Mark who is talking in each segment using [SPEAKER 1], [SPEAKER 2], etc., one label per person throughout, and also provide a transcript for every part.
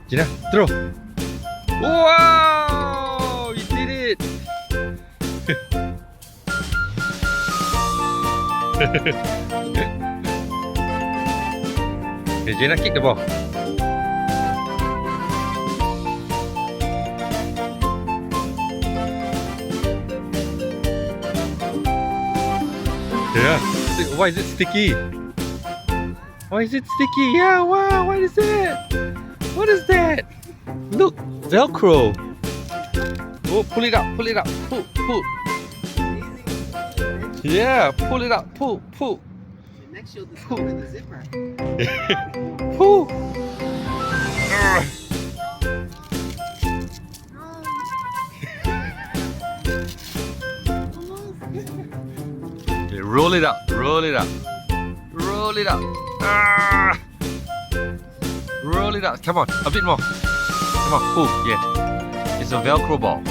[SPEAKER 1] Jayna, throw. Wow! You did it! Okay, Jayna, kick the ball. Yeah. Why is it sticky? Why is it sticky? Yeah, wow, what is that? What is that? Look, velcro. Oh, pull it up, pull it up. Pull, pull. Yeah, pull it up, pull, pull.
[SPEAKER 2] Next you'll discover the zipper.
[SPEAKER 1] Pull. Okay, roll it up, roll it up. Roll it up. Ah! Roll it up. Come on, a bit more. Come on, pull. Yeah. It's a velcro ball.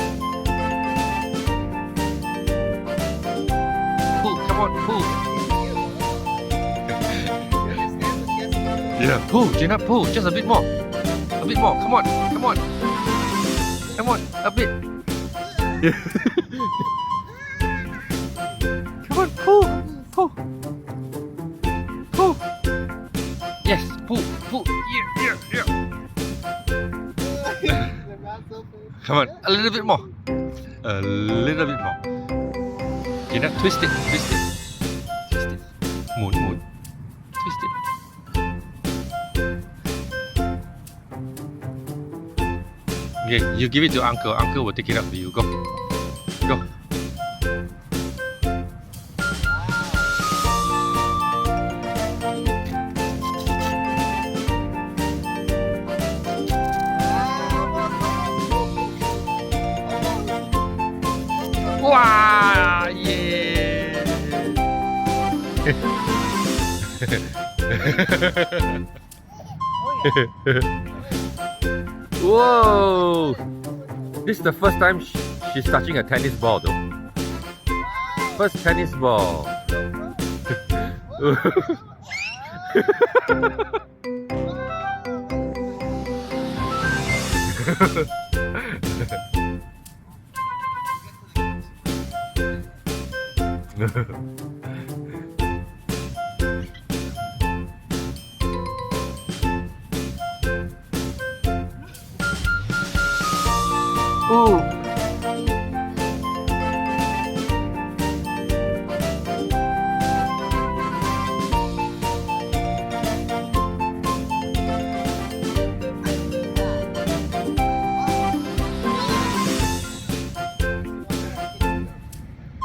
[SPEAKER 1] Pull, come on, pull. Yeah, pull, Jayna, pull. Just a bit more. A bit more. Come on, come on. Come on, a bit. Yeah. Come on, pull, pull. Pull. Yes, pull, pull. Yeah, yeah, yeah. Come on, a little bit more. A little bit more. Jayna, twist it, twist it. Twist it. Moon, moon. Twist it. Okay, you give it to uncle. Uncle will take it up for you. Go. Go. Wow! Yeah! Whoa! This is the first time she's touching a tennis ball though. First tennis ball. Ooh.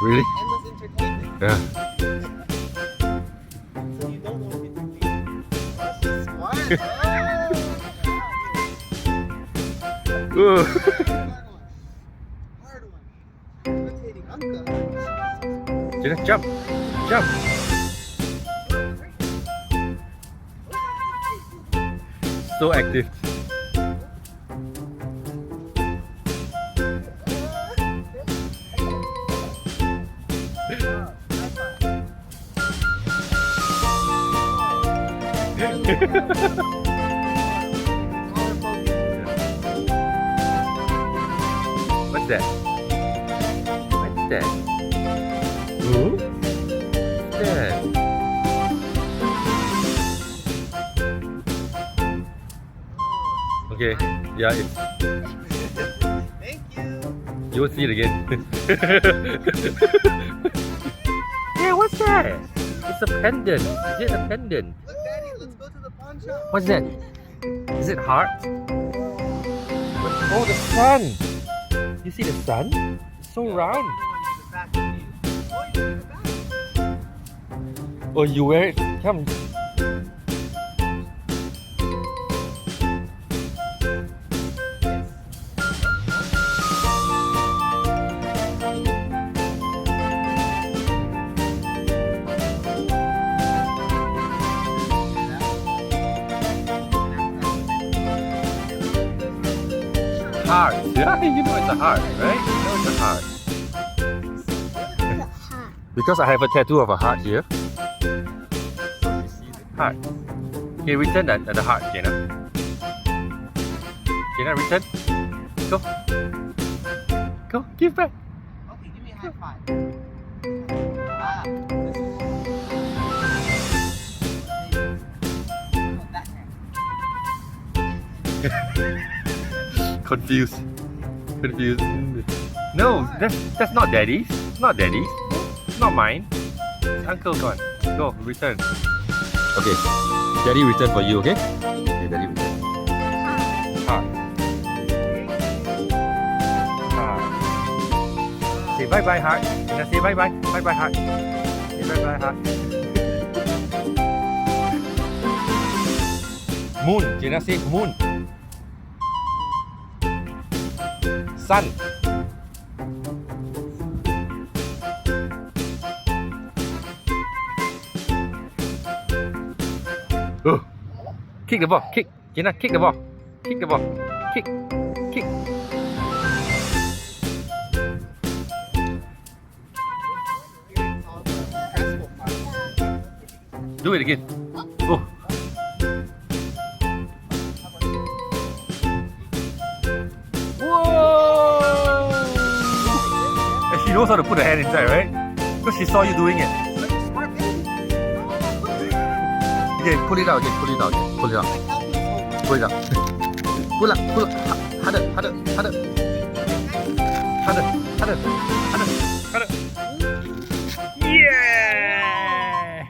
[SPEAKER 1] Really?
[SPEAKER 2] Endless entertainment.
[SPEAKER 1] Yeah.
[SPEAKER 2] So you don't know entertainment. That's just smart.
[SPEAKER 1] Ooh.
[SPEAKER 2] Hard one. Imitating uncle.
[SPEAKER 1] Jayna, jump. Jump. So active. What's that? What's that? Ooh? What's that? Okay, yeah, it's,
[SPEAKER 2] Thank you.
[SPEAKER 1] you will see it again. Yeah, what's that? It's a pendant. Is it a pendant?
[SPEAKER 2] Look, Daddy, let's go to the pawn shop.
[SPEAKER 1] What's that? Is it heart? Oh, the sun! You see the sun? It's so round. Oh, you wear it? Come. Heart. Yeah, you know it's a heart, right? You know it's a heart. Because I have a tattoo of a heart here. Heart. Okay, return the heart, Jayna. Jayna, return. Go. Go, give back.
[SPEAKER 2] Okay, give me a high five. Ah, this is. That hand.
[SPEAKER 1] Confused. No, that's not daddy's. Not daddy's. Not mine. It's uncle's one. Go, return. Okay. Daddy return for you, okay? Okay, daddy return. Heart. Heart. Say bye bye, heart. Now say bye bye. Bye bye, heart. Say bye bye, heart. Moon. Jayna say moon. Sun. Oh. Kick the ball. Kick. Jayna, kick the ball. Kick the ball. Kick. Kick. Do it again. Oh. Whoa! And she knows how to put her hand inside, right? Because she saw you doing it.
[SPEAKER 2] Such a smart baby.
[SPEAKER 1] Okay, pull it out again. Pull it out again. Pull it out. Pull it out. Pull up. Pull up. Harder. Harder. Harder. Harder. Harder. Harder. Harder. Yeah!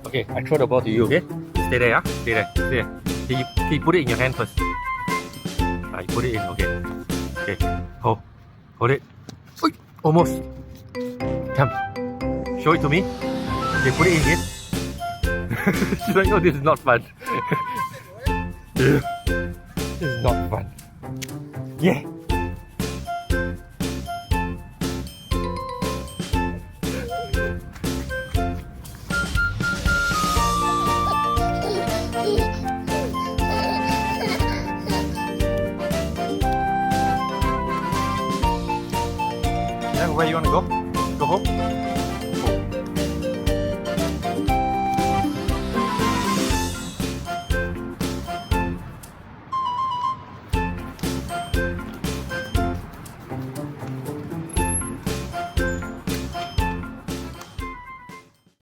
[SPEAKER 1] Okay, I throw the ball to you, okay? Stay there, yeah? Stay there. Stay there. Okay, you put it in your hand first. You put it in, okay. Okay. Hold it. Oi, almost. Come. Show it to me. Okay, put it in again. She's like, oh, this is not fun. Yeah. This is not fun. Yeah. Yeah, where you wanna go? Go home?